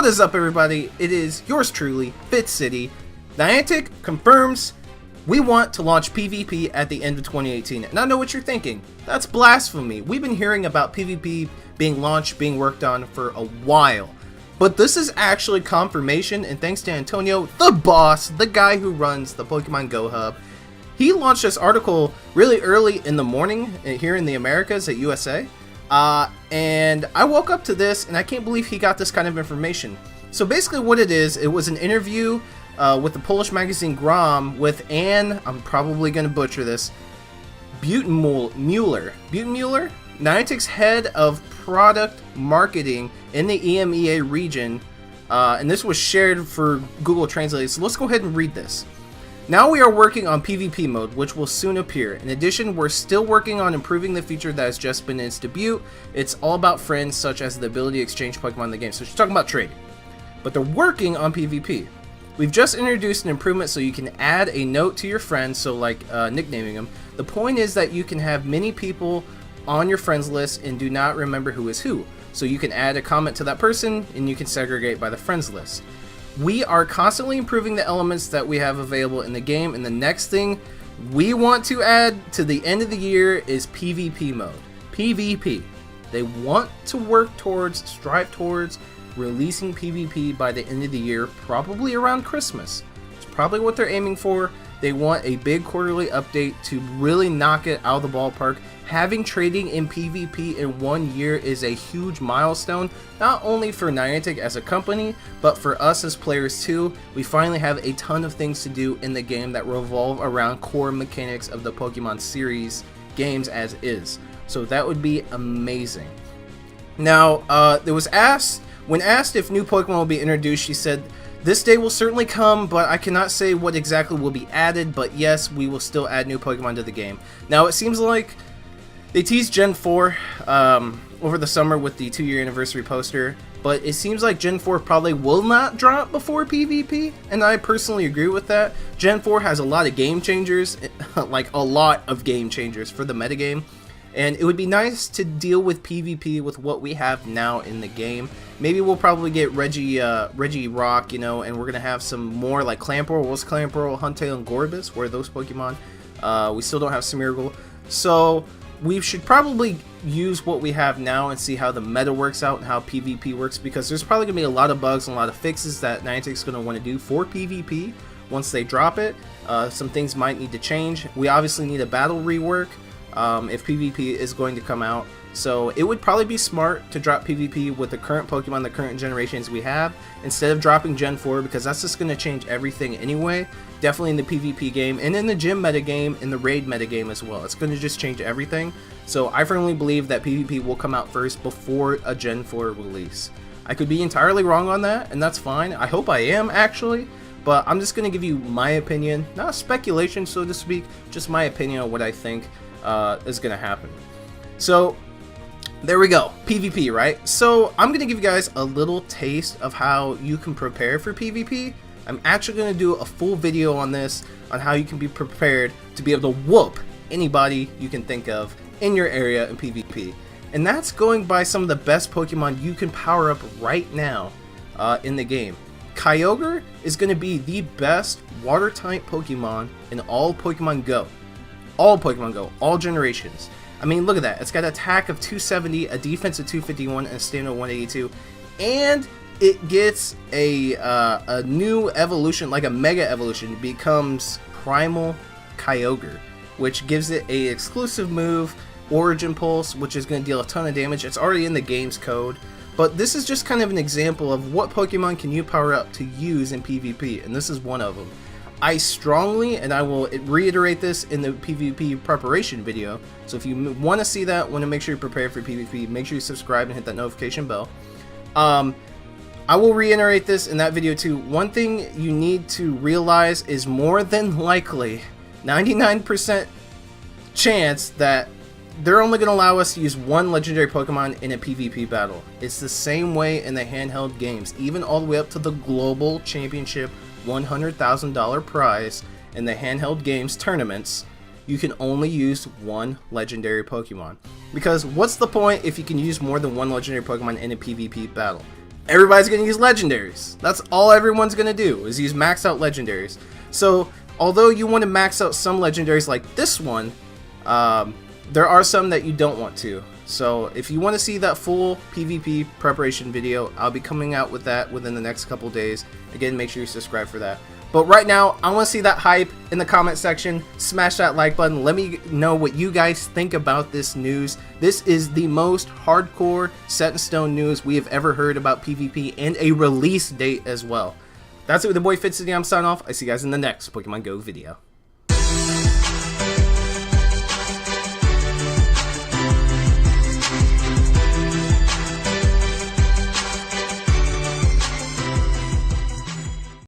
What is up, everybody? It is yours truly, Fitz. Niantic confirms we want to launch PvP at the end of 2018. And I know what you're thinking. That's blasphemy. We've been hearing about PvP being launched, being worked on for a while. But this is actually confirmation, and thanks to Antonio, the boss, the guy who runs the Pokemon Go Hub. He launched this article really early in the morning here in the Americas at USA. And I woke up to this and I can't believe he got this kind of information. So basically what it is, it was an interview with the Polish magazine Grom with Anne, I'm probably going to butcher this, Butenmuller, Niantic's head of product marketing in the EMEA region. And this was shared for Google Translate. So let's go ahead and read this. Now we are working on PvP mode, which will soon appear. In addition, we're still working on improving the feature that has just been in its debut. It's all about friends, such as the ability to exchange Pokemon in the game. So she's talking about trading. But they're working on PvP. We've just introduced an improvement so you can add a note to your friends, so like nicknaming them. The point is that you can have many people on your friends list and do not remember who is who. So you can add a comment to that person and you can segregate by the friends list. We are constantly improving the elements that we have available in the game, and the next thing we want to add to the end of the year is PvP mode. PvP. They want to strive towards releasing PvP by the end of the year, probably around Christmas. It's probably what they're aiming for. They want a big quarterly update to really knock it out of the ballpark. Having trading in PvP in 1 year is a huge milestone, not only for Niantic as a company, but for us as players too. We finally have a ton of things to do in the game that revolve around core mechanics of the Pokemon series games as is. So that would be amazing. Now, when asked if new Pokemon will be introduced, she said, "This day will certainly come, but I cannot say what exactly will be added, but yes, we will still add new Pokemon to the game." Now, it seems like they teased Gen 4 over the summer with the 2-year anniversary poster, but it seems like Gen 4 probably will not drop before PvP, and I personally agree with that. Gen 4 has a lot of game changers, like a lot of game changers for the metagame, and it would be nice to deal with PvP with what we have now in the game. Maybe we'll probably get Reggie Rock, and we're going to have some more like Clamperl, Huntail, and Gorbis, where those Pokemon. We still don't have Smeargle. So we should probably use what we have now and see how the meta works out and how PvP works, because there's probably going to be a lot of bugs and a lot of fixes that Niantic's going to want to do for PvP once they drop it. Some things might need to change. We obviously need a battle rework if PvP is going to come out. So it would probably be smart to drop PvP with the current Pokemon, the current generations we have, instead of dropping Gen 4, because that's just going to change everything anyway. Definitely in the PvP game, and in the gym metagame, in the raid metagame as well. It's going to just change everything. So I firmly believe that PvP will come out first before a Gen 4 release. I could be entirely wrong on that, and that's fine. I hope I am, actually. But I'm just going to give you my opinion, not speculation, so to speak, just my opinion on what I think is going to happen. So there we go, PvP, right? So I'm going to give you guys a little taste of how you can prepare for PvP. I'm actually going to do a full video on this, on how you can be prepared to be able to whoop anybody you can think of in your area in PvP. And that's going by some of the best Pokemon you can power up right now in the game. Kyogre is going to be the best water type Pokemon in all Pokemon Go. All Pokemon Go, all generations. I mean, look at that. It's got an attack of 270, a defense of 251, and a stamina of 182. And it gets a new evolution, like a mega evolution. It becomes Primal Kyogre, which gives it a exclusive move, Origin Pulse, which is going to deal a ton of damage. It's already in the game's code. But this is just kind of an example of what Pokemon can you power up to use in PvP, and this is one of them. I strongly, and I will reiterate this in the PvP preparation video, so if you want to see that, want to make sure you're prepared for PvP, make sure you subscribe and hit that notification bell. I will reiterate this in that video too. One thing you need to realize is more than likely 99% chance that they're only going to allow us to use one legendary Pokemon in a PvP battle. It's the same way in the handheld games, even all the way up to the Global Championship $100,000 prize in the handheld games tournaments. You can only use one legendary Pokemon, because what's the point if you can use more than one legendary Pokemon in a PvP battle? everybody's going to use legendaries. That's all everyone's going to do, is use maxed out legendaries. So although you want to max out some legendaries like this one, there are some that you don't want to. So if you want to see that full PvP preparation video, I'll be coming out with that within the next couple days. Again, make sure you subscribe for that. But right now, I want to see that hype in the comment section. Smash that like button. Let me know what you guys think about this news. This is the most hardcore set in stone news we have ever heard about PvP, and a release date as well. That's it with the boy Fitz. I'm signing off. I see you guys in the next Pokemon Go video.